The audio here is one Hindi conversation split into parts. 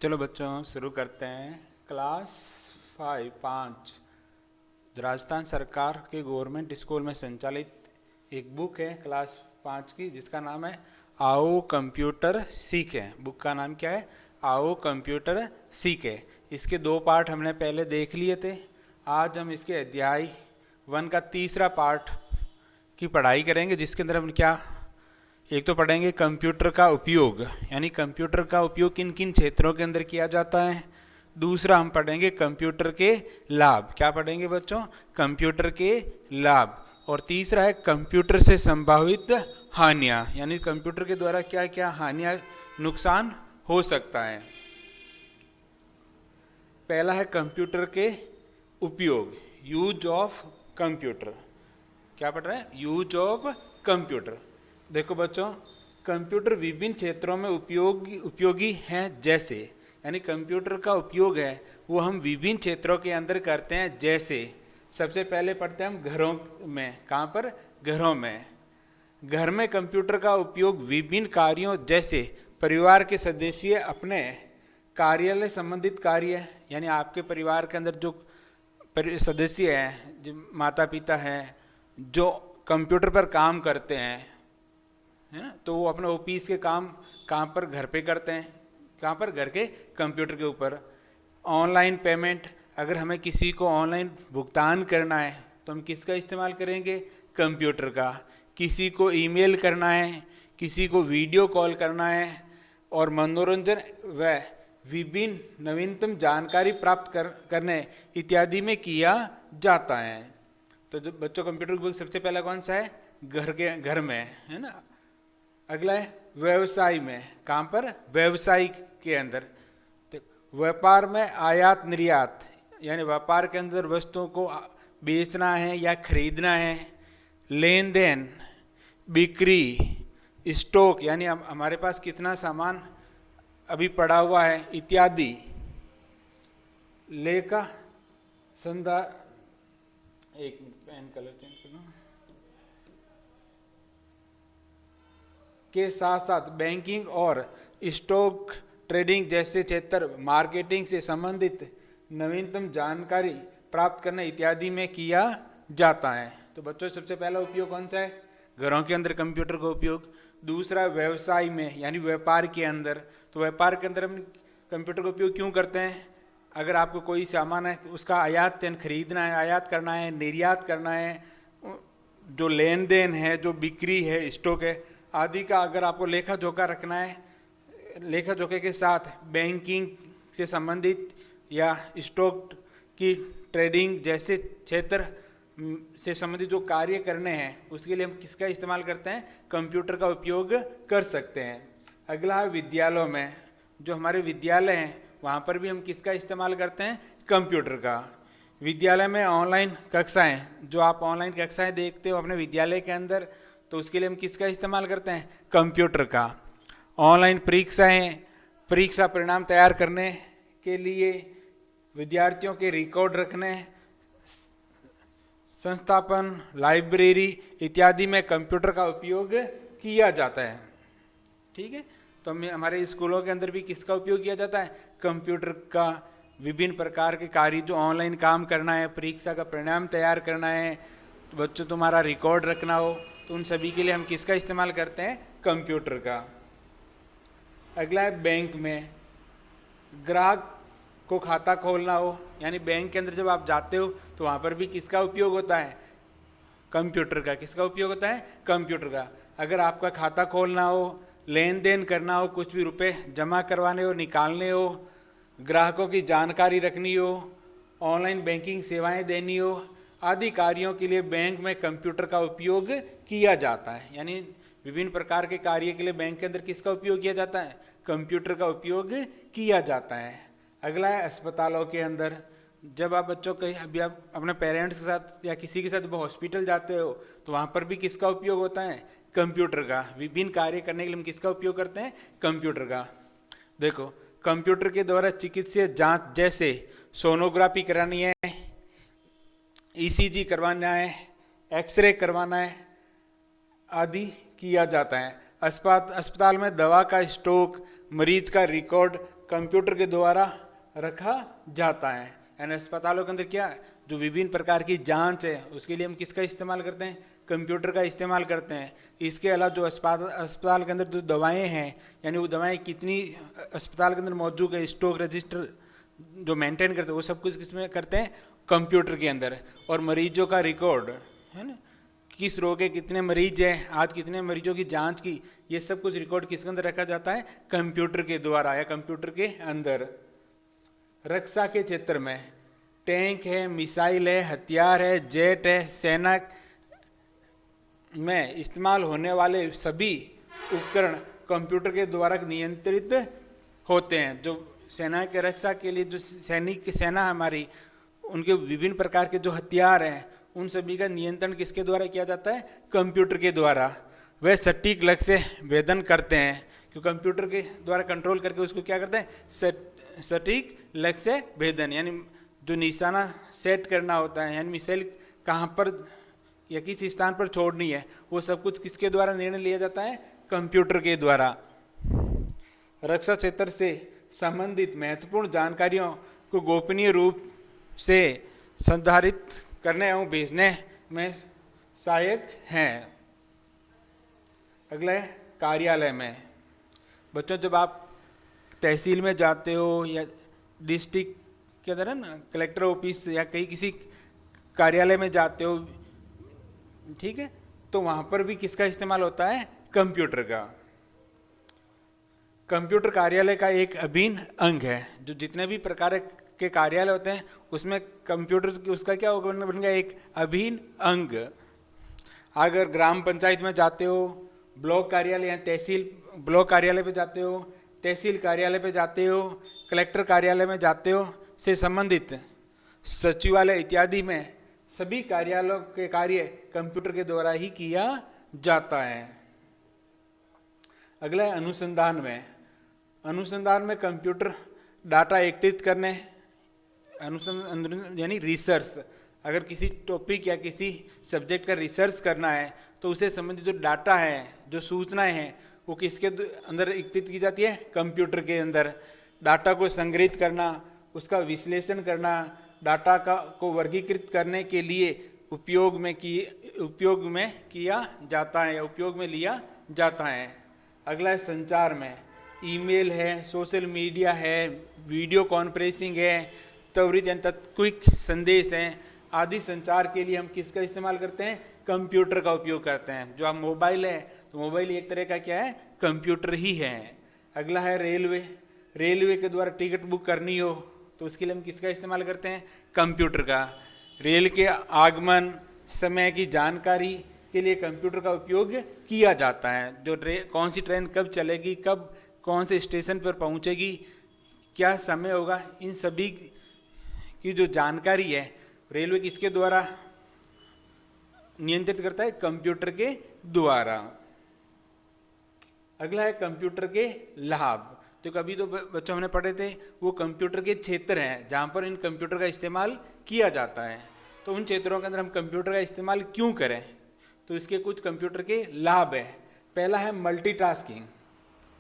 चलो बच्चों शुरू करते हैं। क्लास 5 राजस्थान सरकार के गवर्नमेंट स्कूल में संचालित एक बुक है क्लास 5 की, जिसका नाम है आओ कंप्यूटर सीखें। बुक का नाम क्या है? आओ कंप्यूटर सीखें। इसके 2 पार्ट हमने पहले देख लिए थे। आज हम इसके अध्याय 1 का तीसरा पार्ट की पढ़ाई करेंगे, जिसके अंदर हम क्या एक तो पढ़ेंगे कंप्यूटर का उपयोग, यानी कंप्यूटर का उपयोग किन किन क्षेत्रों के अंदर किया जाता है। दूसरा हम पढ़ेंगे कंप्यूटर के लाभ। क्या पढ़ेंगे बच्चों? कंप्यूटर के लाभ। और तीसरा है कंप्यूटर से संभावित हानियां, यानी कंप्यूटर के द्वारा क्या क्या हानियां नुकसान हो सकता है। पहला है कंप्यूटर के उपयोग, यूज ऑफ कंप्यूटर। क्या पढ़ रहे हैं? Use of computer. देखो बच्चों, कंप्यूटर विभिन्न क्षेत्रों में उपयोगी हैं, जैसे यानी कंप्यूटर का उपयोग है वो हम विभिन्न क्षेत्रों के अंदर करते हैं। जैसे सबसे पहले पढ़ते हैं हम घरों में। कहाँ पर? घरों में। घर में कंप्यूटर का उपयोग विभिन्न कार्यों, जैसे परिवार के सदस्य अपने कार्यालय संबंधित कार्य, यानी आपके परिवार के अंदर जो सदस्य हैं, जो माता पिता हैं, जो कंप्यूटर पर काम करते हैं, है ना, तो वो अपने ऑफिस के काम कहाँ पर? घर पे करते हैं। कहाँ पर? घर के कंप्यूटर के ऊपर। ऑनलाइन पेमेंट, अगर हमें किसी को ऑनलाइन भुगतान करना है तो हम किसका इस्तेमाल करेंगे? कंप्यूटर का। किसी को ईमेल करना है, किसी को वीडियो कॉल करना है, और मनोरंजन व विभिन्न नवीनतम जानकारी प्राप्त करने इत्यादि में किया जाता है। तो जो बच्चों कंप्यूटर उपयोग सबसे पहला कौन सा है? घर में, है ना। अगला है व्यवसाय में। कहाँ पर? व्यवसाय के अंदर। तो व्यापार में आयात निर्यात, यानी व्यापार के अंदर वस्तुओं को बेचना है या खरीदना है। लेन देन, बिक्री, स्टॉक, यानी हमारे पास कितना सामान अभी पड़ा हुआ है इत्यादि। लेखा संधा, एक पेन कलर चेंज करना, के साथ साथ बैंकिंग और स्टॉक ट्रेडिंग जैसे क्षेत्र मार्केटिंग से संबंधित नवीनतम जानकारी प्राप्त करना इत्यादि में किया जाता है। तो बच्चों सबसे पहला उपयोग कौन सा है? घरों के अंदर कंप्यूटर का उपयोग। दूसरा व्यवसाय में, यानी व्यापार के अंदर। तो व्यापार के अंदर हम कंप्यूटर का उपयोग क्यों करते हैं? अगर आपको कोई सामान है उसका आयात खरीदना है, आयात करना है, निर्यात करना है, जो लेन देन है, जो बिक्री है, स्टॉक है आदि का अगर आपको लेखा जोखा रखना है, लेखा जोखे के साथ बैंकिंग से संबंधित या स्टॉक की ट्रेडिंग जैसे क्षेत्र से संबंधित जो कार्य करने हैं, उसके लिए हम किसका इस्तेमाल करते हैं? कंप्यूटर का उपयोग कर सकते हैं। अगला है विद्यालयों में। जो हमारे विद्यालय हैं वहाँ पर भी हम किसका इस्तेमाल करते हैं? कंप्यूटर का। विद्यालय में ऑनलाइन कक्षाएं, जो आप ऑनलाइन कक्षाएं देखते हो अपने विद्यालय के अंदर, तो उसके लिए हम किसका इस्तेमाल करते हैं? कंप्यूटर का। ऑनलाइन परीक्षाएं, परीक्षा परिणाम तैयार करने के लिए, विद्यार्थियों के रिकॉर्ड रखने, संस्थापन, लाइब्रेरी इत्यादि में कंप्यूटर का उपयोग किया जाता है। ठीक है, तो हमारे स्कूलों के अंदर भी किसका उपयोग किया जाता है? कंप्यूटर का। विभिन्न प्रकार के कार्य, जो ऑनलाइन काम करना है, परीक्षा का परिणाम तैयार करना है, बच्चों तुम्हारा रिकॉर्ड रखना हो, तो उन सभी के लिए हम किसका इस्तेमाल करते हैं? कंप्यूटर का। अगला है बैंक में। ग्राहक को खाता खोलना हो, यानी बैंक के अंदर जब आप जाते हो तो वहाँ पर भी किसका उपयोग होता है? कंप्यूटर का। किसका उपयोग होता है? कंप्यूटर का। अगर आपका खाता खोलना हो, लेन देन करना हो, कुछ भी रुपए जमा करवाने हो, निकालने हो, ग्राहकों की जानकारी रखनी हो, ऑनलाइन बैंकिंग सेवाएं देनी हो आदि कार्यों के लिए बैंक में कंप्यूटर का उपयोग किया जाता है। यानी विभिन्न प्रकार के कार्य के लिए बैंक के अंदर किसका उपयोग किया जाता है? कंप्यूटर का उपयोग किया जाता है। अगला है अस्पतालों के अंदर। जब आप बच्चों कहीं अभी आप अपने पेरेंट्स के साथ या किसी के साथ हॉस्पिटल जाते हो तो वहाँ पर भी किसका उपयोग होता है? कंप्यूटर का। विभिन्न कार्य करने के लिए हम किसका उपयोग करते हैं? कंप्यूटर का। देखो, कंप्यूटर के द्वारा चिकित्सीय जांच, जैसे सोनोग्राफी करानी है, ईसीजी करवाना है, एक्सरे करवाना है आदि किया जाता है। अस्पताल में दवा का स्टॉक, मरीज का रिकॉर्ड कंप्यूटर के द्वारा रखा जाता है। यानी अस्पतालों के अंदर क्या जो विभिन्न प्रकार की जांच है उसके लिए हम किसका इस्तेमाल करते हैं, कंप्यूटर का इस्तेमाल करते हैं। इसके अलावा जो अस्पताल के अंदर जो दवाएं हैं, यानी वो दवाएं कितनी अस्पताल के अंदर मौजूद है, स्टॉक रजिस्टर जो मेंटेन करते हैं, वो सब कुछ किसमें करते हैं, कंप्यूटर के अंदर। और मरीजों का रिकॉर्ड है ना, किस रोग के कितने मरीज हैं, आज कितने मरीजों की जांच की, ये सब कुछ रिकॉर्ड किसके अंदर रखा जाता है, कंप्यूटर के द्वारा या कंप्यूटर के अंदर। रक्षा के क्षेत्र में टैंक है, मिसाइल है, हथियार है, जेट है, सेना में इस्तेमाल होने वाले सभी उपकरण कंप्यूटर के द्वारा नियंत्रित होते हैं। जो सेना के रक्षा के लिए जो सैनिक सेना हमारी, उनके विभिन्न प्रकार के जो हथियार हैं उन सभी का नियंत्रण किसके द्वारा किया जाता है, कंप्यूटर के द्वारा। वे सटीक लक्ष्य से भेदन करते हैं, क्योंकि कंप्यूटर के द्वारा कंट्रोल करके उसको क्या करते हैं, सटीक लक्ष्य से भेदन, यानी जो निशाना सेट करना होता है, यानी मिसाइल कहाँ पर या किस स्थान पर छोड़नी है, वो सब कुछ किसके द्वारा निर्णय लिया जाता है, कंप्यूटर के द्वारा। रक्षा क्षेत्र से संबंधित महत्वपूर्ण जानकारियों को गोपनीय रूप से संधारित करने एवं भेजने में सहायक हैं। अगला है कार्यालय में। बच्चों जब आप तहसील में जाते हो या डिस्ट्रिक्ट के अंदर है ना, कलेक्टर ऑफिस या कहीं किसी कार्यालय में जाते हो, ठीक है, तो वहां पर भी किसका इस्तेमाल होता है, कंप्यूटर का। कंप्यूटर कार्यालय का एक अभिन्न अंग है। जो जितने भी प्रकार के कार्यालय होते हैं उसमें कंप्यूटर उसका क्या बन गया, एक अभिन्न अंग। अगर ग्राम पंचायत में जाते हो, ब्लॉक कार्यालय या तहसील ब्लॉक कार्यालय पे जाते हो, तहसील कार्यालय पे जाते हो, कलेक्टर कार्यालय में जाते हो, से संबंधित सचिवालय इत्यादि में सभी कार्यालयों के कार्य कंप्यूटर के द्वारा ही किया जाता है। अगला है अनुसंधान में। अनुसंधान में कंप्यूटर डाटा एकत्रित करने, अनुसंधान यानी रिसर्च, अगर किसी टॉपिक या किसी सब्जेक्ट का रिसर्च करना है तो उसे संबंधित जो डाटा है, जो सूचनाएं हैं, वो किसके अंदर एकत्रित की जाती है, कंप्यूटर के अंदर। डाटा को संग्रहित करना, उसका विश्लेषण करना, डाटा को वर्गीकृत करने के लिए उपयोग में किया जाता है, उपयोग में लिया जाता है। अगला है संचार में। ईमेल है, सोशल मीडिया है, वीडियो कॉन्फ्रेंसिंग है, त्वरित या क्विक संदेश हैं, आदि संचार के लिए हम किसका इस्तेमाल करते हैं, कंप्यूटर का उपयोग करते हैं। जो आप मोबाइल है तो मोबाइल एक तरह का क्या है, कंप्यूटर ही है। अगला है रेलवे। रेलवे के द्वारा टिकट बुक करनी हो तो उसके लिए हम किसका इस्तेमाल करते हैं, कंप्यूटर का। रेल के आगमन समय की जानकारी के लिए कंप्यूटर का उपयोग किया जाता है। जो कौन सी ट्रेन कब चलेगी, कब कौन से स्टेशन पर पहुंचेगी, क्या समय होगा, इन सभी की जो जानकारी है रेलवे किसके द्वारा नियंत्रित करता है, कंप्यूटर के द्वारा। अगला है कंप्यूटर के लाभ। तो कभी तो बच्चों हमने पढ़े थे वो कंप्यूटर के क्षेत्र हैं जहां पर इन कंप्यूटर का इस्तेमाल किया जाता है। तो उन क्षेत्रों के अंदर हम कंप्यूटर का इस्तेमाल क्यों करें, तो इसके कुछ कंप्यूटर के लाभ है। पहला है मल्टीटास्किंग।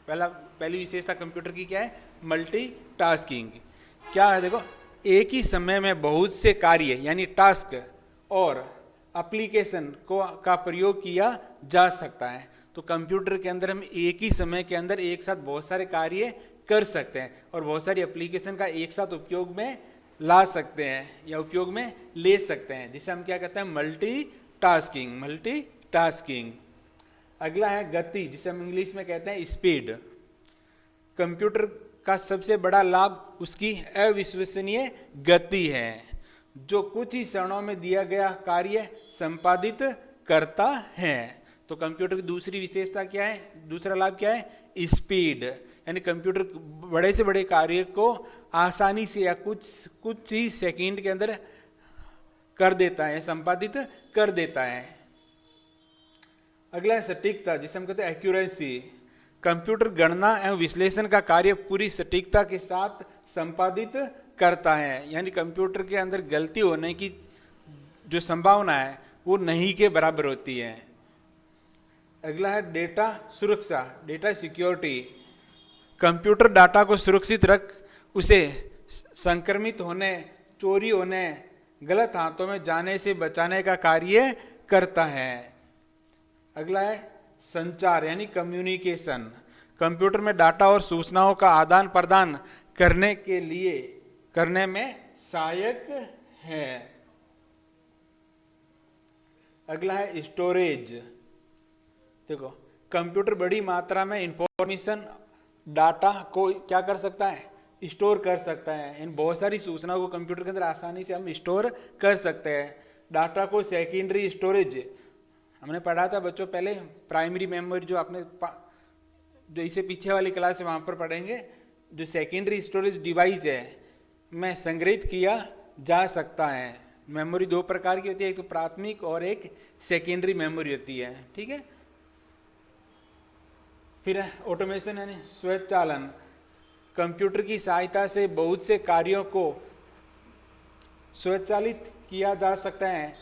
पहली विशेषता कंप्यूटर की क्या है, मल्टीटास्किंग। क्या है, देखो एक ही समय में बहुत से कार्य यानी टास्क और एप्लीकेशन का प्रयोग किया जा सकता है। तो कंप्यूटर के अंदर हम एक ही समय के अंदर एक साथ बहुत सारे कार्य कर सकते हैं और बहुत सारी एप्लीकेशन का एक साथ उपयोग में ला सकते हैं या उपयोग में ले सकते हैं, जिसे हम क्या कहते हैं, मल्टीटास्किंग। अगला है गति, जिसे हम इंग्लिश में कहते हैं स्पीड। कंप्यूटर का सबसे बड़ा लाभ उसकी अविश्वसनीय गति है, जो कुछ ही क्षणों में दिया गया कार्य संपादित करता है। तो कंप्यूटर की दूसरी विशेषता क्या है, दूसरा लाभ क्या है, स्पीड। यानी कंप्यूटर बड़े से बड़े कार्य को आसानी से या कुछ ही सेकंड के अंदर कर देता है, संपादित कर देता है। अगला है सटीकता, जिसे हम कहते हैं एक्यूरेसी। कंप्यूटर गणना एवं विश्लेषण का कार्य पूरी सटीकता के साथ संपादित करता है, यानी कंप्यूटर के अंदर गलती होने की जो संभावना है वो नहीं के बराबर होती है। अगला है डेटा सुरक्षा, डेटा सिक्योरिटी। कंप्यूटर डाटा को सुरक्षित रख उसे संक्रमित होने, चोरी होने, गलत हाथों में जाने से बचाने का कार्य करता है। अगला है संचार यानी कम्युनिकेशन। कंप्यूटर में डाटा और सूचनाओं का आदान प्रदान करने में सहायक है। अगला है स्टोरेज। देखो, कंप्यूटर बड़ी मात्रा में इंफॉर्मेशन, डाटा को क्या कर सकता है, स्टोर कर सकता है। इन बहुत सारी सूचनाओं को कंप्यूटर के अंदर आसानी से हम स्टोर कर सकते हैं। डाटा को सेकेंडरी स्टोरेज, हमने पढ़ा था बच्चों पहले, प्राइमरी मेमोरी जो आपने जो इसे पीछे वाली क्लास है वहाँ पर पढ़ेंगे, जो सेकेंडरी स्टोरेज डिवाइस है में संग्रहित किया जा सकता है। मेमोरी दो प्रकार की होती है, एक तो प्राथमिक और एक सेकेंडरी मेमोरी होती है, ठीक है। फिर ऑटोमेशन यानी स्वचालन। कंप्यूटर की सहायता से बहुत से कार्यों को स्वचालित किया जा सकता है,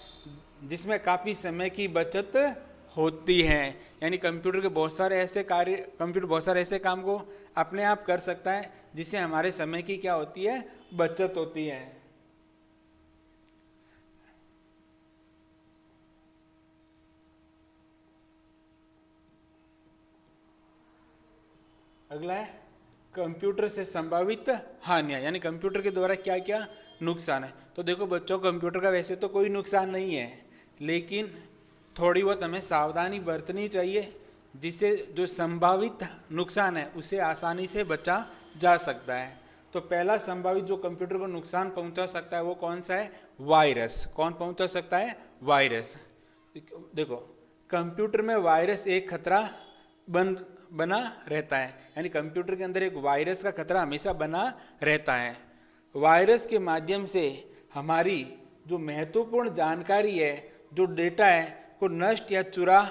जिसमें काफ़ी समय की बचत होती है। यानी कंप्यूटर बहुत सारे ऐसे काम को अपने आप कर सकता है, जिससे हमारे समय की क्या होती है, बचत होती है। अगला है कंप्यूटर से संभावित हानियां, यानी कंप्यूटर के द्वारा क्या क्या नुकसान है। तो देखो बच्चों, कंप्यूटर का वैसे तो कोई नुकसान नहीं है, लेकिन थोड़ी बहुत हमें सावधानी बरतनी चाहिए, जिससे जो संभावित नुकसान है उसे आसानी से बचा जा सकता है। तो पहला संभावित जो कंप्यूटर को नुकसान पहुंचा सकता है वो कौन सा है, वायरस। कौन पहुंचा सकता है, वायरस। देखो, कंप्यूटर में वायरस एक खतरा बना रहता है, यानी कंप्यूटर के अंदर एक वायरस का खतरा हमेशा बना रहता है। वायरस के माध्यम से हमारी जो महत्वपूर्ण जानकारी है, जो डेटा है, को नष्ट या चुरा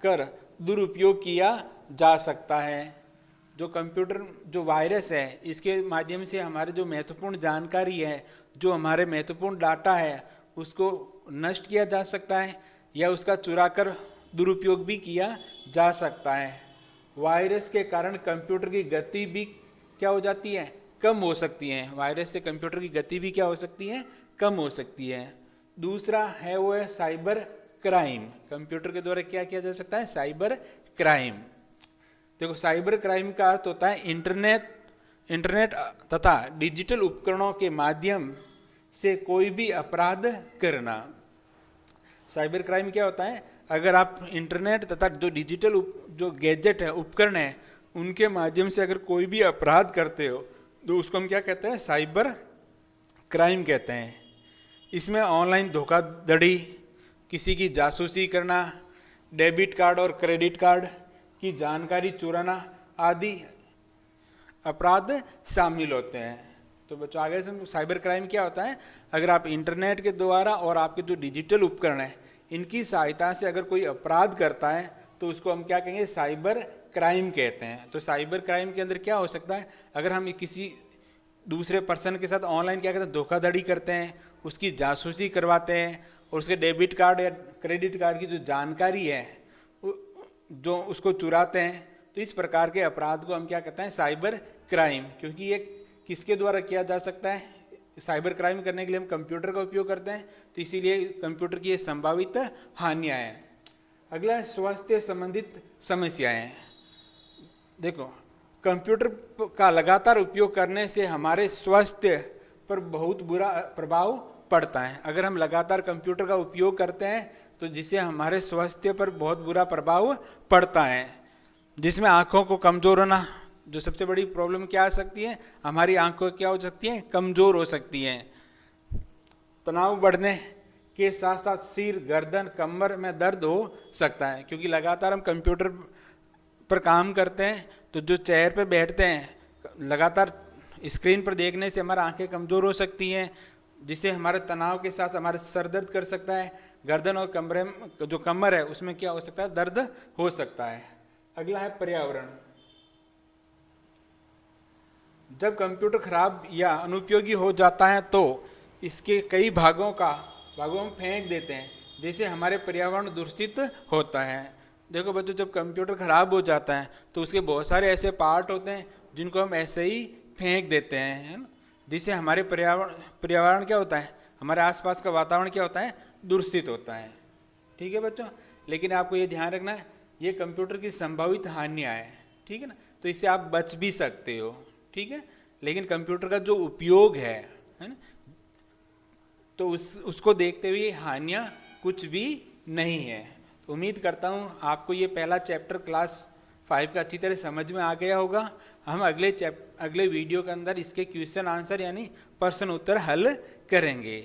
कर दुरुपयोग किया जा सकता है। जो वायरस है, इसके माध्यम से हमारे जो महत्वपूर्ण जानकारी है, जो हमारे महत्वपूर्ण डाटा है, उसको नष्ट किया जा सकता है या उसका चुरा कर दुरुपयोग भी किया जा सकता है। वायरस के कारण कंप्यूटर की गति भी क्या हो जाती है, कम हो सकती है। वायरस से कंप्यूटर की गति भी क्या हो सकती है, कम हो सकती है। दूसरा है वो है साइबर क्राइम। कंप्यूटर के द्वारा क्या किया जा सकता है, साइबर क्राइम। देखो, साइबर क्राइम का अर्थ होता है इंटरनेट तथा डिजिटल उपकरणों के माध्यम से कोई भी अपराध करना। साइबर क्राइम क्या होता है, अगर आप इंटरनेट तथा जो डिजिटल जो गैजेट है, उपकरण है, उनके माध्यम से अगर कोई भी अपराध करते हो तो उसको हम क्या कहते हैं, साइबर क्राइम कहते हैं। इसमें ऑनलाइन धोखाधड़ी, किसी की जासूसी करना, डेबिट कार्ड और क्रेडिट कार्ड की जानकारी चुराना आदि अपराध शामिल होते हैं। तो बच्चों, आगे से साइबर क्राइम क्या होता है, अगर आप इंटरनेट के द्वारा और आपके जो डिजिटल उपकरण है, इनकी सहायता से अगर कोई अपराध करता है तो उसको हम क्या कहेंगे, साइबर क्राइम कहते हैं। तो साइबर क्राइम के अंदर क्या हो सकता है, अगर हम किसी दूसरे पर्सन के साथ ऑनलाइन क्या करते हैं, धोखाधड़ी करते हैं, उसकी जासूसी करवाते हैं और उसके डेबिट कार्ड या क्रेडिट कार्ड की जो जानकारी है जो उसको चुराते हैं, तो इस प्रकार के अपराध को हम क्या कहते हैं, साइबर क्राइम। क्योंकि ये किसके द्वारा किया जा सकता है, साइबर क्राइम करने के लिए हम कंप्यूटर का उपयोग करते हैं, तो इसीलिए कंप्यूटर की ये संभावित हानियां हैं। अगला स्वास्थ्य संबंधित समस्याएं। देखो, कंप्यूटर का लगातार उपयोग करने से हमारे स्वास्थ्य पर बहुत बुरा प्रभाव पड़ता है। अगर हम लगातार कंप्यूटर का उपयोग करते हैं तो जिससे हमारे स्वास्थ्य पर बहुत बुरा प्रभाव पड़ता है, जिसमें आंखों को कमजोर होना, जो सबसे बड़ी प्रॉब्लम क्या आ सकती है, हमारी आंखों क्या हो सकती हैं, कमजोर हो सकती हैं। तनाव बढ़ने के साथ साथ सिर, गर्दन, कमर में दर्द हो सकता है, क्योंकि लगातार हम कंप्यूटर पर काम करते हैं, तो जो चेयर पर बैठते हैं, लगातार स्क्रीन पर देखने से हमारी आंखें कमजोर हो सकती हैं, जिससे हमारे तनाव के साथ हमारे सर दर्द कर सकता है। गर्दन और कमरे में जो कमर है उसमें क्या हो सकता है, दर्द हो सकता है। अगला है पर्यावरण। जब कंप्यूटर खराब या अनुपयोगी हो जाता है तो इसके कई भागों में फेंक देते हैं, जिससे हमारे पर्यावरण दूषित होता है। देखो बच्चों, जब कंप्यूटर खराब हो जाता है तो उसके बहुत सारे ऐसे पार्ट होते हैं जिनको हम ऐसे ही फेंक देते हैं, है ना, जिससे हमारे पर्यावरण क्या होता है, हमारे आसपास का वातावरण क्या होता है, दूषित होता है। ठीक है बच्चों, लेकिन आपको ये ध्यान रखना है, ये कंप्यूटर की संभावित हानियाँ हैं, ठीक है ना, तो इससे आप बच भी सकते हो, ठीक है। लेकिन कंप्यूटर का जो उपयोग है ना, तो उसको देखते हुए हानियाँ कुछ भी नहीं है। तो उम्मीद करता हूँ आपको ये पहला चैप्टर क्लास 5 का अच्छी तरह समझ में आ गया होगा। हम अगले वीडियो के अंदर इसके क्वेश्चन आंसर यानी प्रश्न उत्तर हल करेंगे।